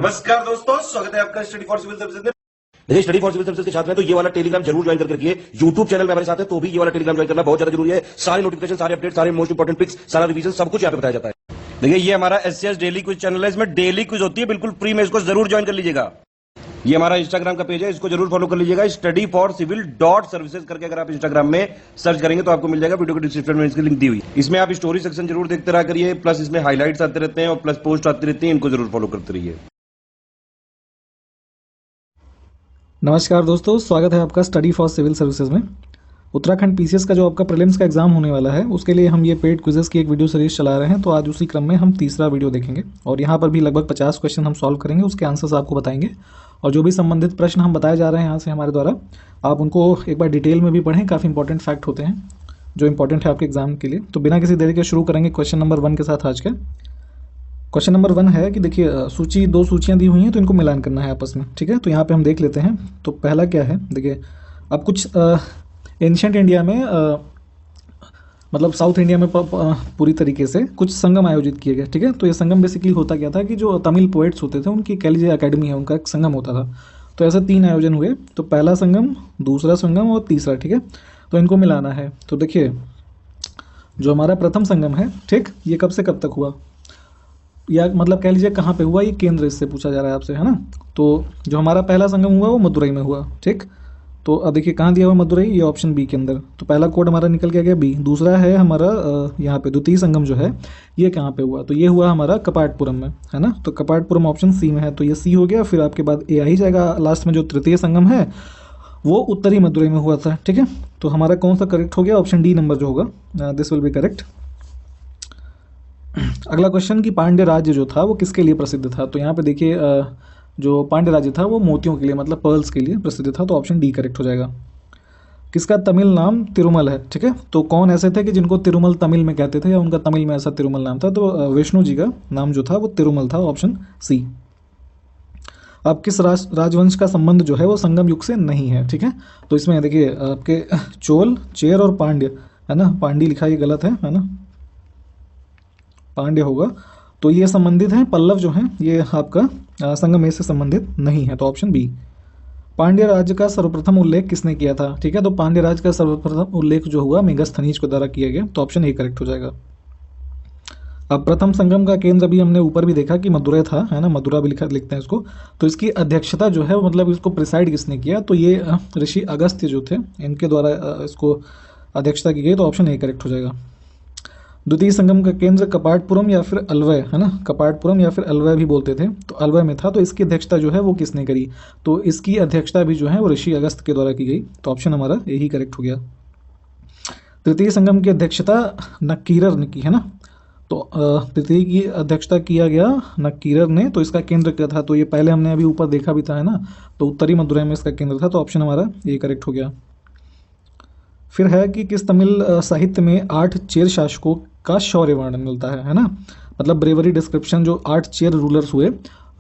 नमस्कार दोस्तों, स्वागत है आपका स्टडी फॉर सिविल सर्विसेज में। देखिए, स्टडी फॉर सिविल सर्विसेज के छात्र हैं तो ये वाला टेलीग्राम जरूर ज्वाइन करके रखिए। यूट्यूब चैनल में हमारे साथ है तो भी ये वाला टेलीग्राम ज्वाइन करना बहुत ज्यादा जरूरी है। सारे नोटिफिकेशन, सारे अपडेट, सारे मोस्ट इंपोर्टेंट पिक्स, सारा रिवीजन सब कुछ यहाँ पे बताया जाता है। देखिए, ये हमारा एससीएस डेली क्विज चैनल है, इसमें डेली क्विज होती है, बिल्कुल फ्री में, इसको जरूर ज्वाइन कर लीजिएगा। ये हमारा इंस्टाग्राम का पेज है, इसको जरूर फॉलो कर लीजिएगा। Study for civil dot services करके अगर आप इंस्टाग्राम में सर्च करेंगे तो आपको मिल जाएगा। वीडियो के डिस्क्रिप्शन में इसकी लिंक दी हुई। इसमें आप स्टोरी सेक्शन जरूर देखते रहा करिए, प्लस इसमें हाईलाइट्स आते रहते हैं और प्लस पोस्ट आती रहती है, इनको जरूर फॉलो करते रहिए। नमस्कार दोस्तों, स्वागत है आपका स्टडी फॉर सिविल सर्विसेज में। उत्तराखंड पीसीएस का जो आपका प्रीलिम्स का एग्जाम होने वाला है उसके लिए हम ये पेड क्विजेस की एक वीडियो सीरीज चला रहे हैं। तो आज उसी क्रम में हम तीसरा वीडियो देखेंगे और यहाँ पर भी लगभग 50 क्वेश्चन हम सॉल्व करेंगे, उसके आंसर्स आपको बताएंगे। और जो भी संबंधित प्रश्न हम बताए जा रहे हैं यहाँ से हमारे द्वारा, आप उनको एक बार डिटेल में भी पढ़ें। काफ़ी इंपॉर्टेंट फैक्ट होते हैं जो इंपॉर्टेंट है आपके एग्जाम के लिए। तो बिना किसी देरी के शुरू करेंगे क्वेश्चन नंबर 1 के साथ आज के। क्वेश्चन नंबर 1 है कि देखिए, दो सूचियां दी हुई हैं तो इनको मिलान करना है आपस में, ठीक है। तो यहाँ पे हम देख लेते हैं। तो पहला क्या है, देखिए, अब कुछ एंशिएंट इंडिया में मतलब साउथ इंडिया में पूरी तरीके से कुछ संगम आयोजित किए गए, ठीक है। तो ये संगम बेसिकली होता क्या था कि जो तमिल पोएट्स होते थे उनकी कह लीजिए अकेडमी है, उनका एक संगम होता था। तो ऐसे 3 आयोजन हुए। तो पहला संगम, दूसरा संगम और तीसरा, ठीक है। तो इनको मिलाना है। तो देखिए, जो हमारा प्रथम संगम है, ठीक, ये कब से कब तक हुआ, या मतलब कह लीजिए कहाँ पे हुआ, ये केंद्र इससे पूछा जा रहा है आपसे, है ना। तो जो हमारा पहला संगम हुआ वो मदुरई में हुआ, ठीक। तो अब देखिए कहाँ दिया हुआ मदुरई, ये ऑप्शन बी के अंदर। तो पहला कोड हमारा निकल के आ गया बी। दूसरा है हमारा यहाँ पे द्वितीय संगम जो है ये कहाँ पे हुआ, तो ये हुआ हमारा कपाटपुरम में, है ना। तो कपाटपुरम ऑप्शन सी में है, तो ये सी हो गया। फिर आपके बाद ए आ ही जाएगा लास्ट में। जो तृतीय संगम है वो उत्तरी मदुरई में हुआ था, ठीक है। तो हमारा कौन सा करेक्ट हो गया, ऑप्शन डी नंबर जो होगा, दिस विल बी करेक्ट। अगला क्वेश्चन कि पांड्य राज्य जो था वो किसके लिए प्रसिद्ध था। तो यहाँ पे देखिए, जो पांड्य राज्य था वो मोतियों के लिए, मतलब पर्ल्स के लिए प्रसिद्ध था। तो ऑप्शन डी करेक्ट हो जाएगा। किसका तमिल नाम तिरुमल है, ठीक है। तो कौन ऐसे थे कि जिनको तिरुमल तमिल में कहते थे, या उनका तमिल में ऐसा तिरुमल नाम था। तो विष्णु जी का नाम जो था वो तिरुमल था, ऑप्शन सी। अब किस राजवंश का संबंध जो है वो संगम युग से नहीं है, ठीक है। तो इसमें देखिए आपके चोल, चेर और पांड्य, है ना। पांड्य लिखा ये गलत है ना, पांड्य होगा। तो ये संबंधित हैं, पल्लव जो हैं ये आपका संगम से संबंधित नहीं है। तो ऑप्शन बी। पांड्य राज्य का सर्वप्रथम उल्लेख किसने किया था, ठीक है। तो पांड्य राज्य का सर्वप्रथम उल्लेख जो हुआ मेगास्थनीज के द्वारा किया गया। तो ऑप्शन ए करेक्ट हो जाएगा। अब प्रथम संगम का केंद्र भी हमने ऊपर भी देखा कि मदुरै था, है ना, मदुरा भी लिखते हैं इसको। तो इसकी अध्यक्षता जो है, मतलब इसको प्रिसाइड किसने किया, तो ये ऋषि अगस्त्य जो थे इनके द्वारा इसको अध्यक्षता की गई। तो ऑप्शन ए करेक्ट हो जाएगा। द्वितीय संगम का केंद्र कपाटपुरम या फिर अलवय, है ना, कपाटपुरम या फिर अलवय भी बोलते थे, तो अलवय में था। तो इसकी अध्यक्षता जो है वो किसने करी, तो इसकी अध्यक्षता भी जो है वो ऋषि अगस्त के द्वारा की गई। तो ऑप्शन हमारा यही करेक्ट हो गया। तृतीय संगम की अध्यक्षता नक्कीरर ने की, है ना। तो तृतीय की अध्यक्षता किया गया नक्कीरर ने। तो इसका केंद्र क्या था, तो ये पहले हमने अभी ऊपर देखा भी था, है ना। तो उत्तरी मदुरै में इसका केंद्र था। तो ऑप्शन हमारा ये करेक्ट हो गया। फिर है कि किस तमिल साहित्य में 8 चेर शासकों का शौर्य वर्णन मिलता है ना। मतलब ब्रेवरी डिस्क्रिप्शन जो 8 चेर रूलर्स हुए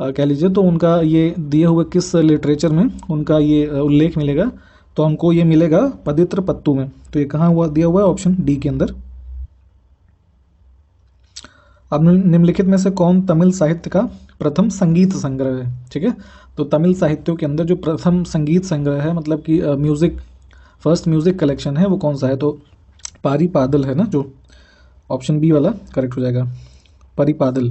कह लीजिए, तो उनका ये दिए हुए किस लिटरेचर में उनका ये उल्लेख मिलेगा। तो हमको ये मिलेगा पदित्र पत्तू में। तो ये कहाँ हुआ, दिया हुआ है ऑप्शन डी के अंदर। अब निम्नलिखित में से कौन तमिल साहित्य का प्रथम संगीत संग्रह है, ठीक है। तो तमिल साहित्यों के अंदर जो प्रथम संगीत संग्रह है, मतलब कि फर्स्ट म्यूजिक कलेक्शन है, वो कौन सा है, तो पारीपादल है ना, जो ऑप्शन बी वाला करेक्ट हो जाएगा, पारीपादल।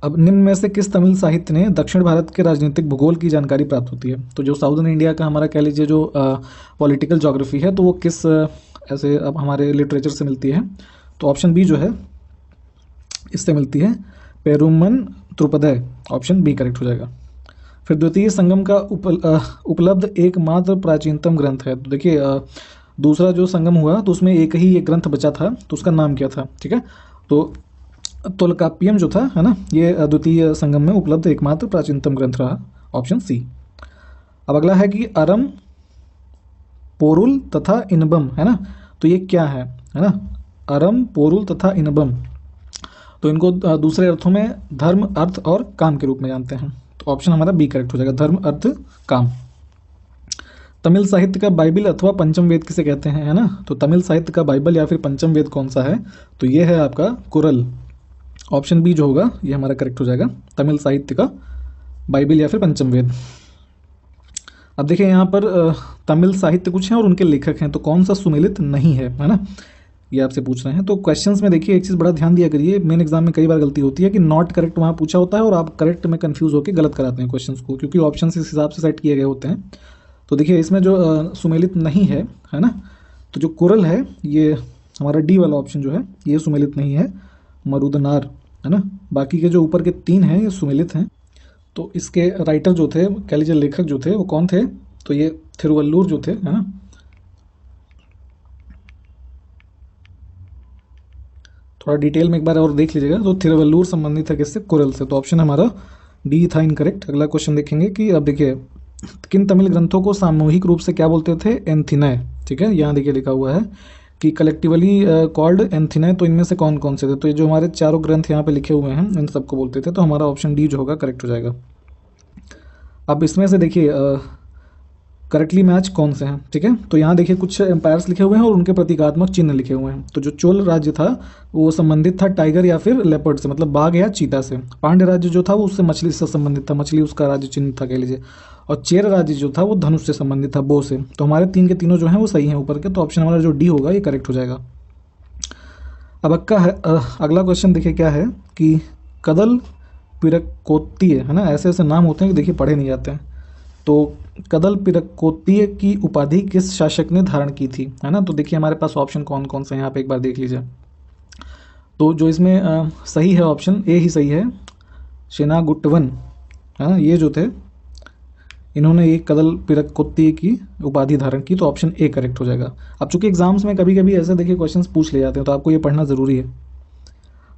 अब निम्न में से किस तमिल साहित्य ने दक्षिण भारत के राजनीतिक भूगोल की जानकारी प्राप्त होती है। तो जो साउदर्न इंडिया का हमारा कह लीजिए जो पॉलिटिकल ज्योग्राफी है, तो वो किस ऐसे अब हमारे लिटरेचर से मिलती है। तो ऑप्शन बी जो है इससे मिलती है, पेरुमन त्रुपदय, ऑप्शन बी करेक्ट हो जाएगा। फिर द्वितीय संगम का उपलब्ध एकमात्र प्राचीनतम ग्रंथ है। तो देखिए दूसरा जो संगम हुआ तो उसमें एक ही ये ग्रंथ बचा था, तो उसका नाम क्या था, ठीक है। तो तोलकाप्पियम जो था, है ना, ये द्वितीय संगम में उपलब्ध एकमात्र प्राचीनतम ग्रंथ रहा, ऑप्शन सी। अब अगला है कि अरम, पोरुल तथा इनबम, है ना। तो ये क्या है ना, अरम, पोरुल तथा इनबम। तो इनको दूसरे अर्थों में धर्म, अर्थ और काम के रूप में जानते हैं। तो ऑप्शन हमारा बी करेक्ट हो जाएगा, धर्म, अर्थ, काम। तमिल साहित्य का बाइबल अथवा पंचम वेद किसे कहते हैं, है ना। तो तमिल साहित्य का बाइबल या फिर पंचम वेद कौन सा है, तो ये है आपका कुरल, ऑप्शन बी जो होगा ये हमारा करेक्ट हो जाएगा, तमिल साहित्य का बाइबिल या फिर पंचम वेद। अब देखिए यहाँ पर तमिल साहित्य कुछ हैं और उनके लेखक हैं, तो कौन सा सुमेलित नहीं है ना, ये आपसे पूछ रहे हैं। तो क्वेश्चंस में देखिए एक चीज़ बड़ा ध्यान दिया करिए, मेन एग्जाम में कई बार गलती होती है कि नॉट करेक्ट वहाँ पूछा होता है और आप करेक्ट में कंफ्यूज होकर गलत कराते हैं क्वेश्चंस को, क्योंकि ऑप्शन इस हिसाब से सेट किए गए होते हैं। तो देखिए इसमें जो सुमेलित नहीं है ना, तो जो कोरल है ये हमारा डी वाला ऑप्शन जो है ये सुमेलित नहीं है, मरुदनार है ना। बाकी के जो ऊपर के 3 हैं ये सुमेलित हैं। तो इसके राइटर जो थे, कह लीजिए लेखक जो थे वो कौन थे, तो ये थिरुवल्लुर जो थे है ना। थोड़ा डिटेल में एक बार और देख लीजिएगा, तो थिरुवल्लुर संबंधित है किससे, कोरल से। तो ऑप्शन हमारा डी था इनकरेक्ट। अगला क्वेश्चन देखेंगे कि अब देखिए किन तमिल ग्रंथों को सामूहिक रूप से क्या बोलते थे, एंथिनय। ठीक है, यहाँ देखिए लिखा हुआ है कि कलेक्टिवली कॉल्ड एंथिनय। तो इनमें से कौन कौन से थे, तो ये जो हमारे चारों ग्रंथ यहाँ पे लिखे हुए हैं इन सबको बोलते थे। तो हमारा ऑप्शन डी जो होगा करेक्ट हो जाएगा। अब इसमें से देखिए करेक्टली मैच कौन से हैं। ठीक है, तो यहाँ देखिए कुछ एम्पायर्स लिखे हुए हैं और उनके प्रतीकात्मक चिन्ह लिखे हुए हैं। तो जो चोल राज्य था वो संबंधित था टाइगर या फिर लेपर्ड से, मतलब बाघ या चीता से। पांड्य राज्य जो था वो उससे मछली से संबंधित था, मछली उसका राज्य चिन्ह था कह लीजिए। और चेर राज्य जो था वो धनुष से संबंधित था, बो से। तो हमारे 3 के तीनों जो हैं वो सही हैं ऊपर के। तो ऑप्शन हमारा जो डी होगा ये करेक्ट हो जाएगा। अब अगला क्वेश्चन देखिए क्या है कि कदल पिरकोत्तीय है ना, ऐसे ऐसे नाम होते हैं कि देखिए पढ़े नहीं जाते हैं। तो कदल पिरकोत्तीय की उपाधि किस शासक ने धारण की थी, है ना। तो देखिए हमारे पास ऑप्शन कौन कौन से हैं यहाँ पे एक बार देख लीजिए। तो जो इसमें सही है ऑप्शन ए ही सही है, सेनागुट्टवन है ना, ये जो थे इन्होंने एक कदल पिरकोत्तीय की उपाधि धारण की। तो ऑप्शन ए करेक्ट हो जाएगा। अब चूंकि एग्जाम्स में कभी कभी ऐसे देखिए क्वेश्चंस पूछ ले जाते हैं तो आपको ये पढ़ना जरूरी है।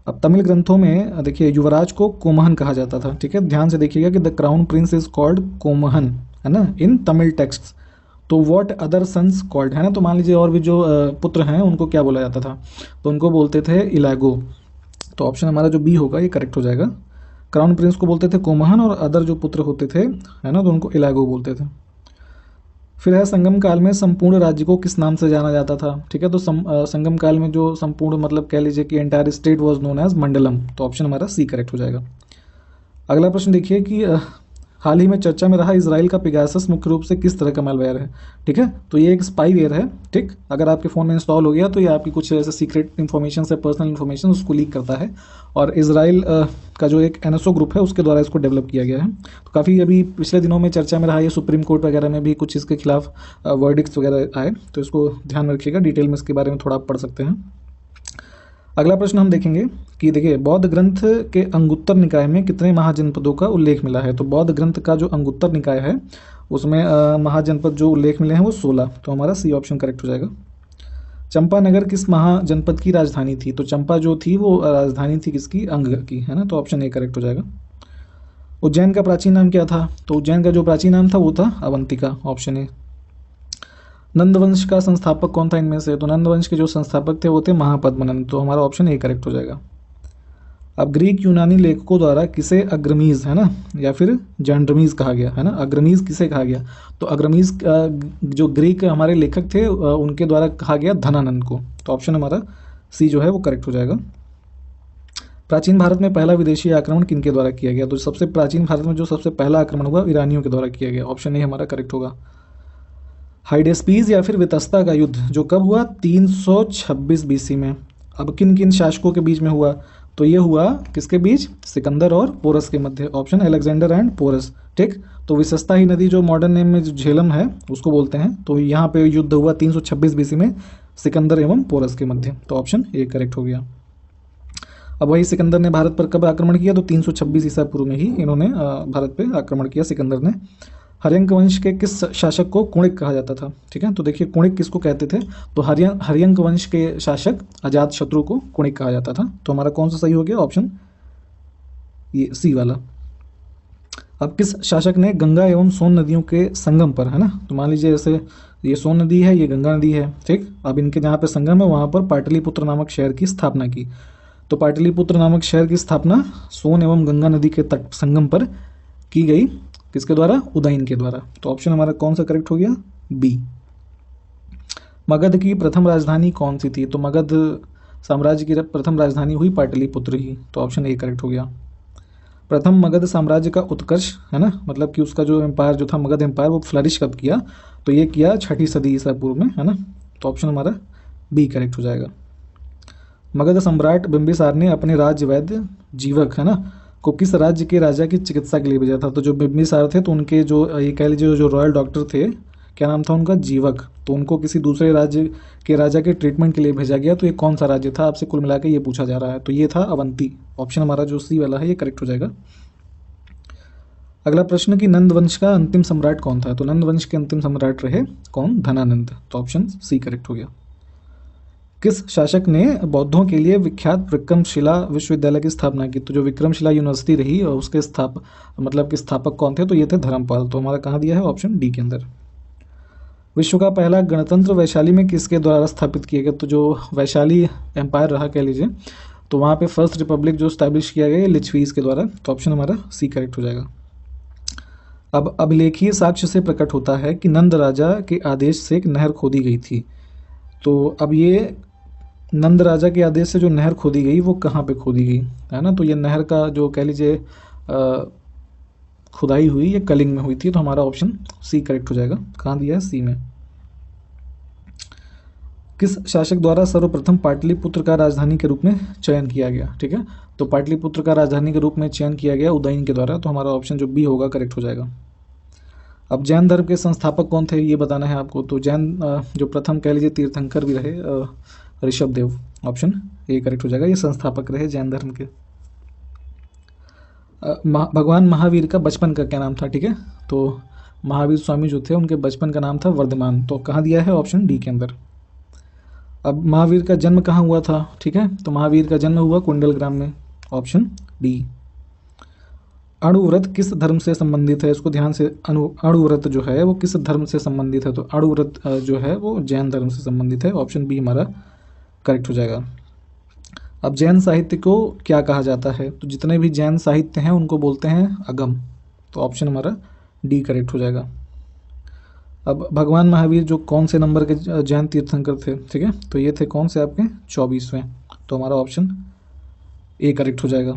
अब तमिल ग्रंथों में देखिए युवराज को कोमहन कहा जाता था। ठीक है, ध्यान से देखिएगा कि the crown prince is called कोमहन है ना इन तमिल टेक्स्ट। तो व्हाट अदर सन्स कॉल्ड है ना, तो मान लीजिए और भी जो पुत्र हैं उनको क्या बोला जाता था, तो उनको बोलते थे इलागो। तो ऑप्शन हमारा जो बी होगा ये करेक्ट हो जाएगा। क्राउन प्रिंस को बोलते थे कोमहन और अदर जो पुत्र होते थे है ना तो उनको इलागो बोलते थे। फिर है संगम काल में संपूर्ण राज्य को किस नाम से जाना जाता था। ठीक है, तो संगम काल में जो संपूर्ण मतलब कह लीजिए कि entire state was known as Mandalam. तो ऑप्शन हमारा सी करेक्ट हो जाएगा। अगला प्रश्न देखिए कि हाल ही में चर्चा में रहा इजराइल का पिगासस मुख्य रूप से किस तरह का मैलवेयर है। ठीक है, तो ये एक स्पाईवेयर है। ठीक, अगर आपके फ़ोन में इंस्टॉल हो गया तो ये आपकी कुछ ऐसे सीक्रेट इन्फॉर्मेशन से पर्सनल इन्फॉर्मेशन उसको लीक करता है। और इजराइल का जो एक एनएसओ ग्रुप है उसके द्वारा इसको डेवलप किया गया है। तो काफ़ी अभी पिछले दिनों में चर्चा में रहा, ये सुप्रीम कोर्ट वगैरह में भी कुछ इसके खिलाफ वर्डिक्ट्स वगैरह आए। तो इसको ध्यान में रखिएगा, डिटेल में इसके बारे में थोड़ा आप पढ़ सकते हैं। अगला प्रश्न हम देखेंगे कि देखिए बौद्ध ग्रंथ के अंगुत्तर निकाय में कितने महाजनपदों का उल्लेख मिला है। तो बौद्ध ग्रंथ का जो अंगुत्तर निकाय है उसमें महाजनपद जो उल्लेख मिले हैं वो 16। तो हमारा सी ऑप्शन करेक्ट हो जाएगा। चंपानगर किस महाजनपद की राजधानी थी। तो चंपा जो थी वो राजधानी थी किसकी, अंग की है ना। तो ऑप्शन ए करेक्ट हो जाएगा। उज्जैन का प्राचीन नाम क्या था। तो उज्जैन का जो प्राचीन नाम था वो था अवंतिका, ऑप्शन ए। नंदवंश का संस्थापक कौन था इनमें से। तो नंदवंश के जो संस्थापक थे वो थे महापद्मनंद। तो हमारा ऑप्शन ए करेक्ट हो जाएगा। अब ग्रीक यूनानी लेखकों द्वारा किसे अग्रमीज है ना या फिर जैंड्रमीज कहा गया है ना। अग्रमीज किसे कहा गया, तो अग्रमीज जो ग्रीक हमारे लेखक थे उनके द्वारा कहा गया धनानंद को। तो ऑप्शन हमारा सी जो है वो करेक्ट हो जाएगा। प्राचीन भारत में पहला विदेशी आक्रमण किनके द्वारा किया गया। तो सबसे प्राचीन भारत में जो सबसे पहला आक्रमण हुआ ईरानियों के द्वारा किया गया। ऑप्शन ए हमारा करेक्ट होगा। हाइडेस्पीज या फिर वितस्ता का युद्ध जो कब हुआ, 326 बीसी में। अब किन किन शासकों के बीच में हुआ, तो ये हुआ किसके बीच, सिकंदर और पोरस के मध्य। Option Alexander and Porus. ठीक, तो विशस्ता ही नदी जो मॉडर्न नेम में जो झेलम है उसको बोलते हैं। तो यहाँ पे युद्ध हुआ 326 बीसी में सिकंदर एवं पोरस के मध्य। तो ऑप्शन ए करेक्ट हो गया। अब वही सिकंदर ने भारत पर कब आक्रमण किया, तो 326 ईसा पूर्व में ही इन्होंने भारत पे आक्रमण किया सिकंदर ने। हर्यंक वंश के किस शासक को कुणिक कहा जाता था। ठीक है, तो देखिए कुणिक किसको कहते थे, तो हर्यंक वंश के शासक अजात शत्रु को कुणिक कहा जाता था। तो हमारा कौन सा सही हो गया, ऑप्शन ये सी वाला। अब किस शासक ने गंगा एवं सोन नदियों के संगम पर, है ना, तो मान लीजिए जैसे ये सोन नदी है, ये गंगा नदी है। ठीक, अब इनके जहाँ पे संगम है वहाँ पर पाटलिपुत्र नामक शहर की स्थापना की। तो पाटलिपुत्र नामक शहर की स्थापना सोन एवं गंगा नदी के तट संगम पर की गई, किसके द्वारा, उदयन के द्वारा। तो ऑप्शन हमारा कौन सा करेक्ट हो गया, बी। मगध की प्रथम राजधानी कौन सी थी। तो मगध साम्राज्य की प्रथम राजधानी हुई पाटलिपुत्र ही, तो ऑप्शन ए करेक्ट हो गया। प्रथम मगध साम्राज्य का उत्कर्ष, है ना, मतलब कि उसका जो एम्पायर जो था मगध एम्पायर वो फ्लरिश कब किया, तो ये किया 6ठी सदी ईसा पूर्व में, है ना, तो ऑप्शन हमारा बी करेक्ट हो जाएगा। मगध सम्राट बिंबिसार ने अपने राज्य वैद्य जीवक, है ना, को किस राज्य के राजा की चिकित्सा के लिए भेजा था, तो जो बिंबिसार थे तो उनके जो ये कह लीजिए जो रॉयल डॉक्टर थे, क्या नाम था उनका, जीवक, तो उनको किसी दूसरे राज्य के राजा के ट्रीटमेंट के लिए भेजा गया, तो ये कौन सा राज्य था आपसे कुल मिला के ये पूछा जा रहा है, तो ये था अवंती, ऑप्शन हमारा जो सी वाला है ये करेक्ट हो जाएगा। अगला प्रश्न कि नंद वंश का अंतिम सम्राट कौन था, तो नंद वंश के अंतिम सम्राट रहे कौन, धनानंद, तो ऑप्शन सी करेक्ट हो गया। किस शासक ने बौद्धों के लिए विख्यात विक्रमशिला विश्वविद्यालय की स्थापना की, तो जो विक्रमशिला यूनिवर्सिटी रही और उसके मतलब कि स्थापक कौन थे, तो ये थे धर्मपाल, तो हमारा कहाँ दिया है, ऑप्शन डी के अंदर। विश्व का पहला गणतंत्र वैशाली में किसके द्वारा स्थापित किया गया, तो जो वैशाली एम्पायर रहा कह लीजिए, तो वहाँ पे फर्स्ट रिपब्लिक जो स्टैब्लिश किया गया लिच्छवीज के द्वारा, तो ऑप्शन हमारा सी करेक्ट हो जाएगा। अब अभिलेखीय साक्ष्य से प्रकट होता है कि नंद राजा के आदेश से एक नहर खोदी गई थी, तो अब ये नंद राजा के आदेश से जो नहर खोदी गई वो कहाँ पे खोदी गई, है ना, तो ये नहर का जो कह लीजिए खुदाई हुई ये कलिंग में हुई थी, तो हमारा ऑप्शन सी करेक्ट हो जाएगा। कहाँ दिया है, सी में। किस शासक द्वारा सर्वप्रथम पाटलिपुत्र का राजधानी के रूप में चयन किया गया, ठीक है, तो पाटलिपुत्र का राजधानी के रूप में चयन किया गया उदयन के द्वारा, तो हमारा ऑप्शन जो बी होगा करेक्ट हो जाएगा। अब जैन धर्म के संस्थापक कौन थे ये बताना है आपको, तो जैन जो प्रथम कह लीजिए तीर्थंकर भी रहे Rishabh Dev, option A correct हो जाएगा, ये संस्थापक रहे जैन धर्म के। भगवान महावीर का बचपन का क्या नाम था, ठीक है, तो महावीर स्वामी जो थे उनके बचपन का नाम था वर्धमान, तो कहाँ दिया है, ऑप्शन डी के अंदर। अब महावीर का जन्म कहाँ हुआ था, ठीक है, तो महावीर का जन्म हुआ कुंडलग्राम में, ऑप्शन डी। अणुव्रत किस धर्म से संबंधित है, इसको ध्यान से, अणुव्रत जो है वो किस धर्म से संबंधित है, तो अणुव्रत जो है वो जैन धर्म से संबंधित है, ऑप्शन बी हमारा करेक्ट हो जाएगा। अब जैन साहित्य को क्या कहा जाता है, तो जितने भी जैन साहित्य हैं उनको बोलते हैं अगम, तो ऑप्शन हमारा डी करेक्ट हो जाएगा। अब भगवान महावीर जो कौन से नंबर के जैन तीर्थंकर थे, ठीक है, तो ये थे कौन से आपके 24वें, तो हमारा ऑप्शन ए करेक्ट हो जाएगा।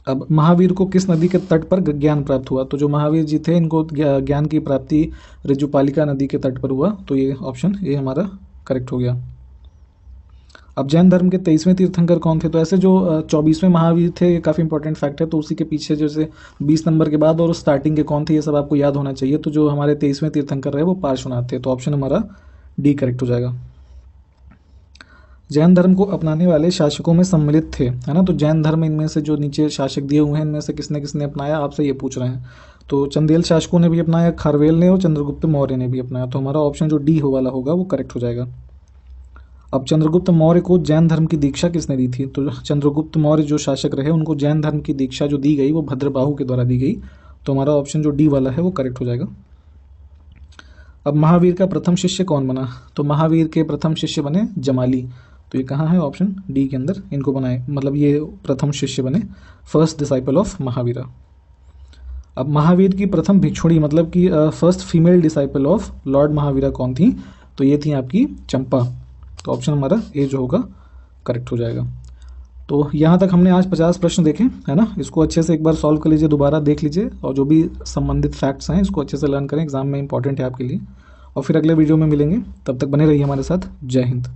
अब महावीर को किस नदी के तट पर ज्ञान प्राप्त हुआ, तो जो महावीर जी थे इनको ज्ञान की प्राप्ति ऋजुपालिका नदी के तट पर हुआ, तो ये ऑप्शन ए हमारा करेक्ट हो गया। अब जैन धर्म के 23वें तीर्थंकर कौन थे, तो ऐसे जो 24वें महावीर थे ये काफ़ी इंपॉर्टेंट फैक्ट है, तो उसी के पीछे जैसे 20 नंबर के बाद और स्टार्टिंग के कौन थे ये सब आपको याद होना चाहिए, तो जो हमारे 23वें तीर्थंकर रहे वो पार्श्वनाथ थे, तो ऑप्शन हमारा डी करेक्ट हो जाएगा। जैन धर्म को अपनाने वाले शासकों में सम्मिलित थे, है ना, तो जैन धर्म इनमें से जो नीचे शासक दिए हुए हैं इनमें से किसने किसने अपनाया, आपसे ये पूछ रहे हैं, तो चंदेल शासकों ने भी अपनाया, खारवेल ने और चंद्रगुप्त मौर्य ने भी अपनाया, तो हमारा ऑप्शन जो डी वाला होगा वो करेक्ट हो जाएगा। अब चंद्रगुप्त मौर्य को जैन धर्म की दीक्षा किसने दी थी, तो चंद्रगुप्त मौर्य जो शासक रहे उनको जैन धर्म की दीक्षा जो दी गई वो भद्रबाहु के द्वारा दी गई, तो हमारा ऑप्शन जो डी वाला है वो करेक्ट हो जाएगा। अब महावीर का प्रथम शिष्य कौन बना, तो महावीर के प्रथम शिष्य बने जमाली, तो ये कहाँ है, ऑप्शन डी के अंदर इनको बनाए, मतलब ये प्रथम शिष्य बने, फर्स्ट डिसाइपल ऑफ महावीरा। अब महावीर की प्रथम भिक्षुणी मतलब कि first female disciple of Lord Mahavira कौन थी, तो ये थी आपकी चंपा, तो ऑप्शन हमारा ए जो होगा करेक्ट हो जाएगा। तो यहाँ तक हमने आज 50 प्रश्न देखे, है ना, इसको अच्छे से एक बार सॉल्व कर लीजिए, दोबारा देख लीजिए और जो भी संबंधित फैक्ट्स हैं इसको अच्छे से लर्न करें, एग्जाम में इंपॉर्टेंट है आपके लिए। और फिर अगले वीडियो में मिलेंगे, तब तक बने रहिए हमारे साथ। जय हिंद।